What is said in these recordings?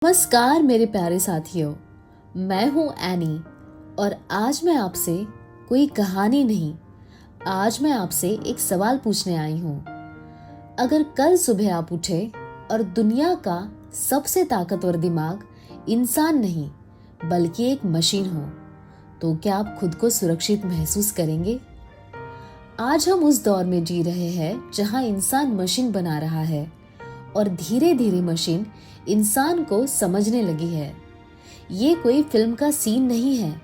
नमस्कार मेरे प्यारे साथियों, मैं हूँ एनी और आज मैं आपसे कोई कहानी नहीं, आज मैं आपसे एक सवाल पूछने आई हूँ। अगर कल सुबह आप उठे और दुनिया का सबसे ताकतवर दिमाग इंसान नहीं बल्कि एक मशीन हो, तो क्या आप खुद को सुरक्षित महसूस करेंगे? आज हम उस दौर में जी रहे हैं जहाँ इंसान मशीन बना रहा है और धीरे धीरे मशीन इंसान को समझने लगी है। ये कोई फिल्म का सीन नहीं है,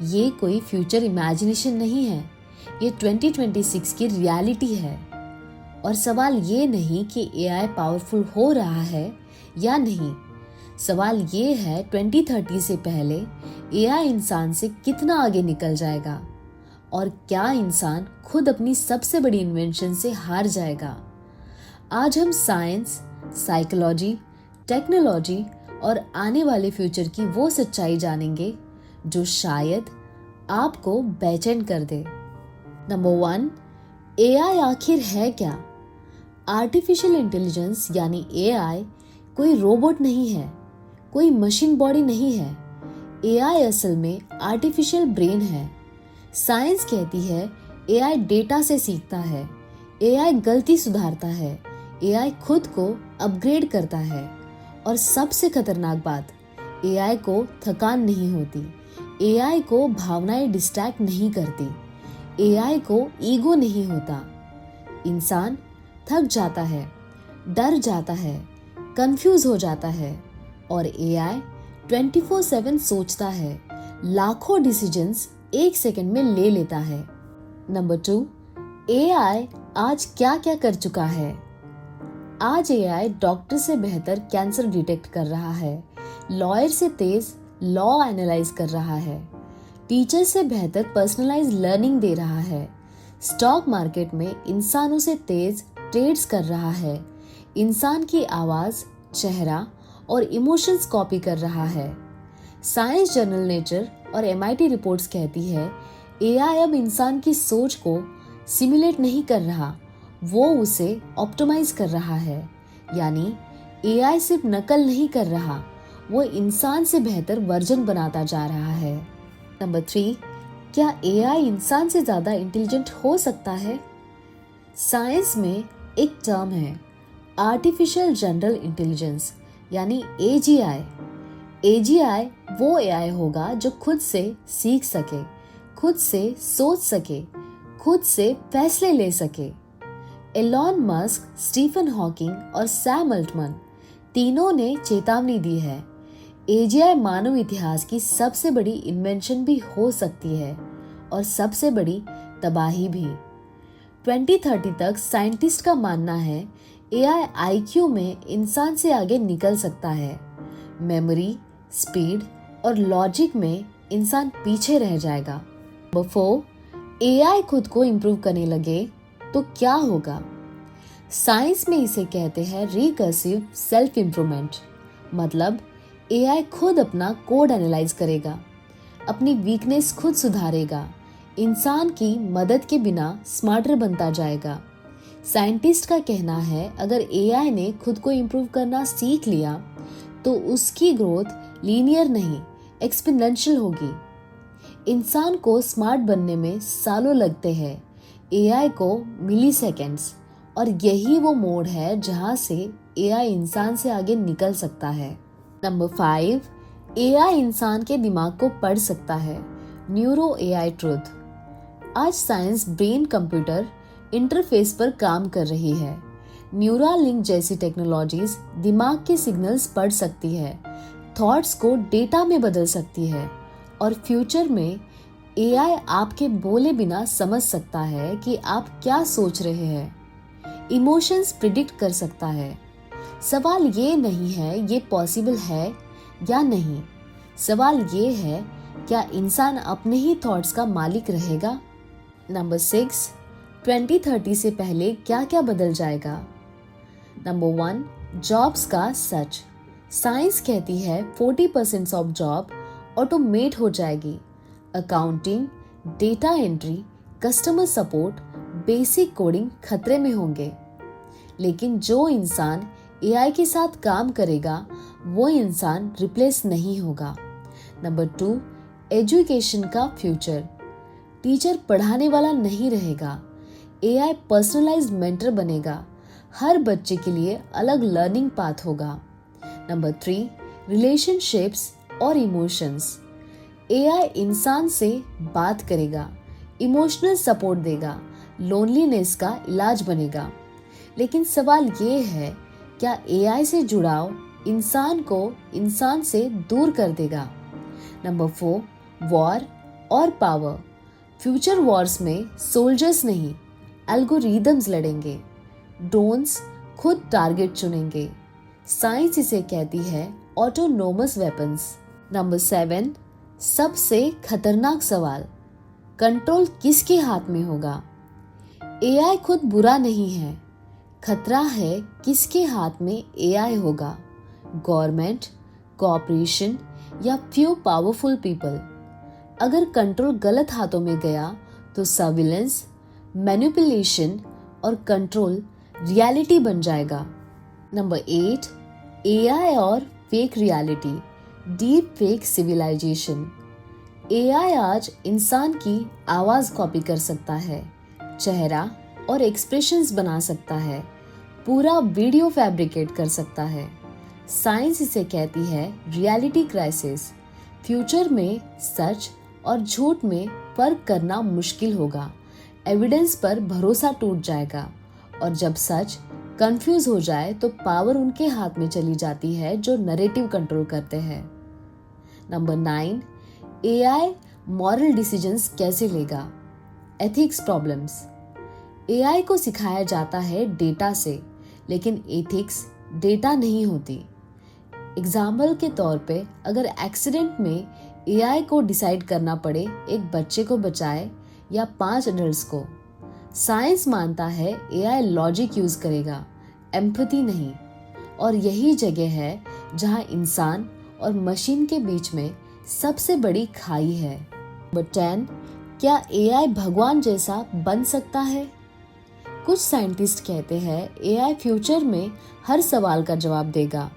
ये कोई फ्यूचर इमेजिनेशन नहीं है, ये 2026 की रियलिटी है। और सवाल ये नहीं कि एआई पावरफुल हो रहा है या नहीं, सवाल ये है 2030 से पहले एआई इंसान से कितना आगे निकल जाएगा और क्या इंसान खुद अपनी सबसे बड़ी इन्वेंशन से हार जाएगा। आज हम साइंस, साइकोलॉजी, टेक्नोलॉजी और आने वाले फ्यूचर की वो सच्चाई जानेंगे जो शायद आपको बेचैन कर दे। नंबर 1, एआई आखिर है क्या? आर्टिफिशियल इंटेलिजेंस यानी एआई कोई रोबोट नहीं है, कोई मशीन बॉडी नहीं है। एआई असल में आर्टिफिशियल ब्रेन है। साइंस कहती है एआई डेटा से सीखता है, एआई गलती सुधारता है, एआई खुद को अपग्रेड करता है और सबसे खतरनाक बात, एआई को थकान नहीं होती, एआई को भावनाएं डिस्ट्रैक्ट नहीं करती, एआई को ईगो नहीं होता। इंसान थक जाता है, डर जाता है, कंफ्यूज हो जाता है और एआई 24/7 सोचता है, लाखों डिसीजंस एक सेकंड में ले लेता है। नंबर 2, एआई आज क्या क्या कर चुका है? आज एआई डॉक्टर से बेहतर कैंसर डिटेक्ट कर रहा है, लॉयर से तेज लॉ एनालाइज कर रहा है, टीचर से बेहतर पर्सनलाइज लर्निंग दे रहा है, स्टॉक मार्केट में इंसानों से तेज ट्रेड्स कर रहा है, इंसान की आवाज, चेहरा और इमोशंस कॉपी कर रहा है। साइंस जर्नल नेचर और एमआईटी रिपोर्ट्स कहती है एआई अब इंसान की सोच को सिमुलेट नहीं कर रहा, वो उसे ऑप्टिमाइज कर रहा है। यानी एआई सिर्फ नकल नहीं कर रहा, वो इंसान से बेहतर वर्जन बनाता जा रहा है। नंबर 3, क्या एआई इंसान से ज्यादा इंटेलिजेंट हो सकता है? साइंस में एक टर्म है आर्टिफिशियल जनरल इंटेलिजेंस यानी एजीआई। एजीआई वो एआई होगा जो खुद से सीख सके, खुद से सोच सके, खुद से फैसले ले सके। एलॉन मस्क, स्टीफन हॉकिंग और सैम अल्टमन तीनों ने चेतावनी दी है, एजीआई मानव इतिहास की सबसे बड़ी इन्वेंशन भी हो सकती है और सबसे बड़ी तबाही भी। 2030 तक साइंटिस्ट का मानना है एआई आईक्यू में इंसान से आगे निकल सकता है, मेमोरी, स्पीड और लॉजिक में इंसान पीछे रह जाएगा। नंबर 4, एआई खुद को इम्प्रूव करने लगे तो क्या होगा? साइंस में इसे कहते हैं रिकर्सिव सेल्फ इम्प्रूवमेंट। मतलब एआई खुद अपना कोड एनालाइज करेगा, अपनी वीकनेस खुद सुधारेगा, इंसान की मदद के बिना स्मार्टर बनता जाएगा। साइंटिस्ट का कहना है अगर एआई ने खुद को इम्प्रूव करना सीख लिया तो उसकी ग्रोथ लीनियर नहीं, एक्सपोनेंशियल होगी। इंसान को स्मार्ट बनने में सालों लगते हैं, एआई को मिली सेकेंड्स, और यही वो मोड़ है जहां से एआई इंसान से आगे निकल सकता है। नंबर 5, एआई इंसान के दिमाग को पढ़ सकता है। Neuro AI truth. आज साइंस ब्रेन कंप्यूटर इंटरफेस पर काम कर रही है। न्यूरल लिंक जैसी टेक्नोलॉजीज दिमाग के सिग्नल्स पढ़ सकती है, थॉट्स को डेटा में बदल सकती है और फ्यूचर में एआई आपके बोले बिना समझ सकता है कि आप क्या सोच रहे हैं, इमोशंस प्रिडिक्ट कर सकता है। सवाल ये नहीं है ये पॉसिबल है या नहीं, सवाल ये है क्या इंसान अपने ही थॉट्स का मालिक रहेगा? नंबर 6, 2030 से पहले क्या क्या बदल जाएगा? नंबर 1, जॉब्स का सच। साइंस कहती है 40% ऑफ जॉब ऑटोमेट हो जाएगी। Accounting, data entry, customer support, basic coding खतरे में होंगे। लेकिन जो इंसान एआई के साथ काम करेगा वो इंसान रिप्लेस नहीं होगा। नंबर 2, एजुकेशन का फ्यूचर। टीचर पढ़ाने वाला नहीं रहेगा, एआई पर्सनलाइज्ड मेंटर बनेगा। हर बच्चे के लिए अलग लर्निंग पाथ होगा। नंबर 3, रिलेशनशिप्स और इमोशंस। एआई इंसान से बात करेगा, इमोशनल सपोर्ट देगा, लोनलीनेस का इलाज बनेगा। लेकिन सवाल ये है, क्या एआई से जुड़ाव इंसान को इंसान से दूर कर देगा? नंबर 4, वॉर और पावर। फ्यूचर वॉर्स में सोल्जर्स नहीं, एल्गोरिदम्स लड़ेंगे। ड्रोन्स खुद टारगेट चुनेंगे। साइंस इसे कहती है ऑटोनोमस वेपन्स। नंबर 7, सबसे खतरनाक सवाल, कंट्रोल किसके हाथ में होगा? एआई खुद बुरा नहीं है, खतरा है किसके हाथ में एआई होगा। गवर्नमेंट, कॉर्पोरेशन या फ्यू पावरफुल पीपल। अगर कंट्रोल गलत हाथों में गया तो सर्विलेंस, मैनिपुलेशन और कंट्रोल रियलिटी बन जाएगा। नंबर 8, एआई और fake reality, deep fake civilisation. AI आज इंसान की आवाज कॉपी कर सकता है, चेहरा और एक्सप्रेशंस बना सकता है, पूरा वीडियो फैब्रिकेट कर सकता है। साइंस इसे कहती है रियलिटी क्राइसिस। फ्यूचर में सच और झूठ में फर्क करना मुश्किल होगा, एविडेंस पर भरोसा टूट जाएगा और जब सच कंफ्यूज हो जाए तो पावर उनके हाथ में चली जाती है जो नैरेटिव कंट्रोल करते हैं। नंबर 9, एआई मॉरल डिसीजंस कैसे लेगा? Ethics problems. एआई को सिखाया जाता है डेटा से, लेकिन एथिक्स डेटा नहीं होती। एग्जाम्पल के तौर पे अगर एक्सीडेंट में एआई को डिसाइड करना पड़े एक बच्चे को बचाए या 5 एडल्ट्स को, साइंस मानता है एआई लॉजिक यूज करेगा, एम्पैथी नहीं। और यही जगह है जहां इंसान और मशीन के बीच में सबसे बड़ी खाई है। नंबर 10, क्या एआई भगवान जैसा बन सकता है? कुछ साइंटिस्ट कहते हैं एआई फ्यूचर में हर सवाल का जवाब देगा,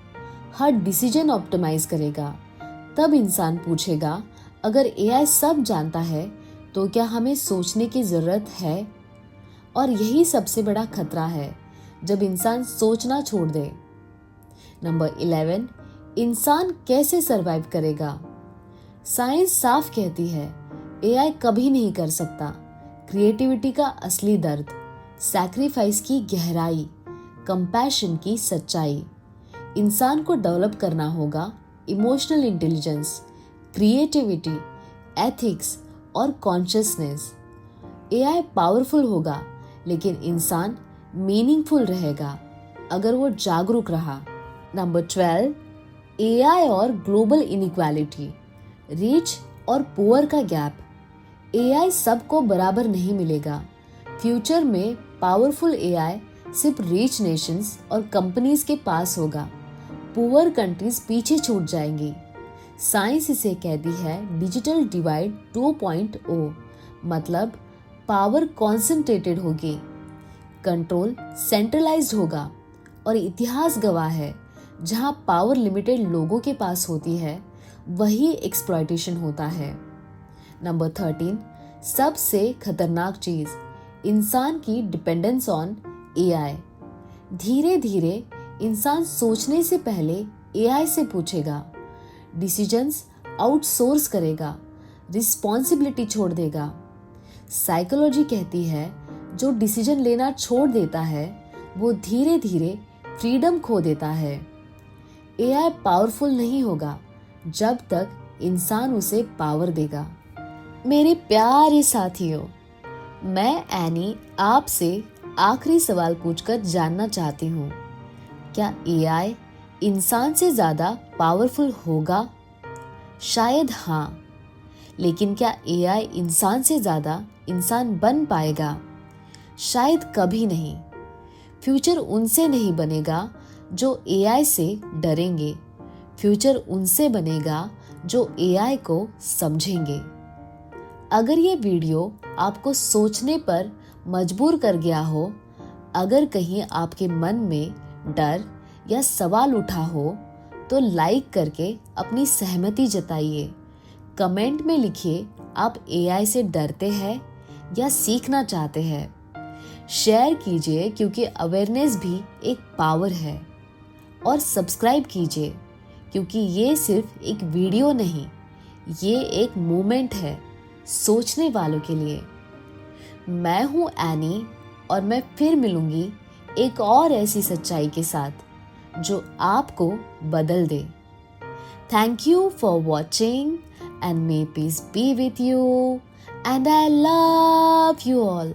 हर डिसीजन ऑप्टिमाइज करेगा। तब इंसान पूछेगा, अगर एआई सब जानता है तो क्या हमें सोचने की जरूरत है? और यही सबसे बड़ा खतरा है, जब इंसान सोचना छोड़ दे। नंबर 11, इंसान कैसे सरवाइव करेगा? साइंस साफ कहती है एआई कभी नहीं कर सकता क्रिएटिविटी का असली दर्द, सैक्रिफाइस की गहराई, कंपैशन की सच्चाई। इंसान को डेवलप करना होगा इमोशनल इंटेलिजेंस, क्रिएटिविटी, एथिक्स और कॉन्शियसनेस। एआई पावरफुल होगा, लेकिन इंसान मीनिंगफुल रहेगा अगर वो जागरूक रहा। नंबर 12, एआई और ग्लोबल इनइक्वालिटी, रिच और पुअर का गैप। एआई सबको बराबर नहीं मिलेगा। फ्यूचर में पावरफुल एआई सिर्फ रिच नेशंस और कंपनीज के पास होगा, पुअर कंट्रीज पीछे छूट जाएंगी। साइंस इसे कहती है डिजिटल डिवाइड 2.0, मतलब पावर कॉन्सेंट्रेटेड होगी, कंट्रोल सेंट्रलाइज्ड होगा। और इतिहास गवाह है, जहां पावर लिमिटेड लोगों के पास होती है वही एक्सप्लॉयटेशन होता है। नंबर 13, सबसे खतरनाक चीज, इंसान की डिपेंडेंस ऑन एआई। धीरे धीरे इंसान सोचने से पहले एआई से पूछेगा, डिसीजंस आउटसोर्स करेगा, रिस्पॉन्सिबिलिटी छोड़ देगा। साइकोलॉजी कहती है जो डिसीजन लेना छोड़ देता है वो धीरे धीरे फ्रीडम खो देता है। एआई पावरफुल नहीं होगा जब तक इंसान उसे पावर देगा। मेरे प्यारे साथियों, मैं एनी आपसे आखिरी सवाल पूछकर जानना चाहती हूँ, क्या एआई इंसान से ज्यादा पावरफुल होगा? शायद हाँ, लेकिन क्या एआई इंसान से ज्यादा इंसान बन पाएगा? शायद कभी नहीं। फ्यूचर उनसे नहीं बनेगा जो एआई से डरेंगे, फ्यूचर उनसे बनेगा जो एआई को समझेंगे। अगर ये वीडियो आपको सोचने पर मजबूर कर गया हो, अगर कहीं आपके मन में डर या सवाल उठा हो तो लाइक करके अपनी सहमति जताइए। कमेंट में लिखिए आप एआई से डरते हैं या सीखना चाहते हैं। शेयर कीजिए क्योंकि अवेयरनेस भी एक पावर है। और सब्सक्राइब कीजिए क्योंकि ये सिर्फ एक वीडियो नहीं, ये एक मूवमेंट है सोचने वालों के लिए। मैं हूँ एनी और मैं फिर मिलूंगी एक और ऐसी सच्चाई के साथ जो आपको बदल दे। Thank you for watching and may peace be with you and I love you all.